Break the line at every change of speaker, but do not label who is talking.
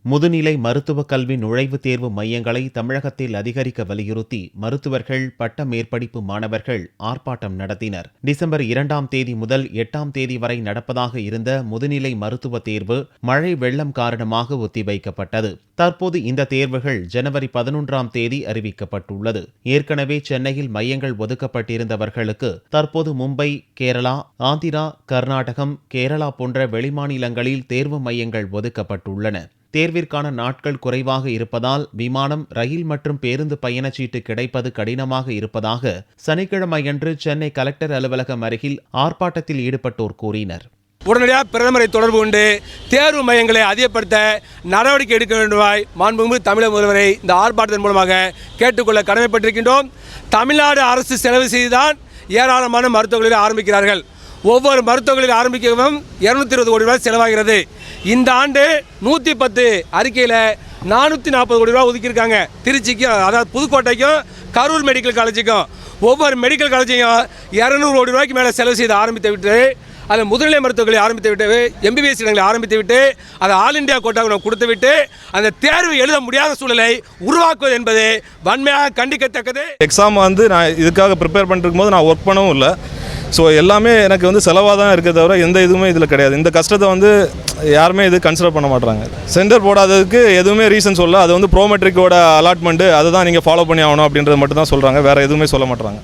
முதுநிலை மருத்துவக் கல்வி நுழைவுத் தேர்வு மையங்களை தமிழகத்தில் அதிகரிக்க வலியுறுத்தி மருத்துவர்கள், பட்ட மேற்படிப்பு மாணவர்கள் ஆர்ப்பாட்டம் நடத்தினர். டிசம்பர் 2ஆம் தேதி முதல் 8ஆம் தேதி வரை நடப்பதாக இருந்த முதுநிலை மருத்துவ தேர்வு மழை வெள்ளம் காரணமாக ஒத்திவைக்கப்பட்டது. தற்போது இந்த தேர்வுகள் ஜனவரி 11ஆம் தேதி அறிவிக்கப்பட்டுள்ளது. ஏற்கனவே சென்னையில் மையங்கள் ஒதுக்கப்பட்டிருந்தவர்களுக்கு தற்போது மும்பை, கேரளா, ஆந்திரா, கர்நாடகம், கேரளா போன்ற வெளிமாநிலங்களில் தேர்வு மையங்கள் ஒதுக்கப்பட்டுள்ளன. தேர்விற்கான நாட்கள் குறைவாக இருப்பதால் விமானம், ரயில் மற்றும் பேருந்து பயணச்சீட்டு கிடைப்பது கடினமாக இருப்பதாக சனிக்கிழமையன்று சென்னை கலெக்டர் அலுவலகம் அருகில் ஆர்ப்பாட்டத்தில் ஈடுபட்டோர் கூறினர்.
உடனடியாக பிரதமரை தொடர்பு கொண்டு தேர்வு மையங்களை அதிகப்படுத்த நடவடிக்கை எடுக்க வேண்டுமாய் மாண்புமிகு தமிழக முதல்வரை இந்த ஆர்ப்பாட்டத்தின் மூலமாக கேட்டுக்கொள்ள கடமைப்பட்டிருக்கின்றோம். தமிழ்நாடு அரசு செலவு செய்துதான் ஏராளமான மருத்துவக் கல்லூரி ஆரம்பிக்கிறார்கள். ஒவ்வொரு மருத்துவக் கல்லூரி ஆரம்பிக்கவும் 220 கோடி ரூபாய் செலவாகிறது. இந்த ஆண்டு 110 அறிக்கையில் 440 கோடி ரூபாய் ஒதுக்கியிருக்காங்க. திருச்சிக்கும், அதாவது புதுக்கோட்டைக்கும், கரூர் மெடிக்கல் காலேஜுக்கும், ஒவ்வொரு மெடிக்கல் காலேஜையும் 200 கோடி ரூபாய்க்கு மேலே செலவு செய்து ஆரம்பித்து விட்டு, அதை முதுநிலை மருத்துவர்களை ஆரம்பித்து விட்டு, MBBS இடங்களை ஆரம்பித்து விட்டு, அதை ஆல் இண்டியா கோட்டாவை கொடுத்து விட்டு, அந்த தேர்வு எழுத முடியாத சூழலை உருவாக்குவது என்பது வன்மையாக கண்டிக்கத்தக்கது.
எக்ஸாம் நான் இதுக்காக ப்ரிப்பேர் பண்ணிருக்கும் போது நான் ஒர்க் பண்ணவும் இல்லை. ஸோ எல்லாமே எனக்கு செலவாக தான் இருக்க தவிர எந்த இதுவுமே இதில் கிடையாது. இந்த கஷ்டத்தை யாருமே இது கன்சிடர் பண்ண மாட்டாங்க. சென்டர் போடாததுக்கு எதுவுமே ரீசன் சொல்ல, அது ப்ரோமெட்ரிக்கோட அலாட்மெண்ட்டு அதை தான் நீங்கள் ஃபாலோ பண்ணி ஆகணும் அப்படின்றது மட்டும் தான் சொல்கிறாங்க. வேறு எதுவுமே சொல்ல மாட்டாங்க.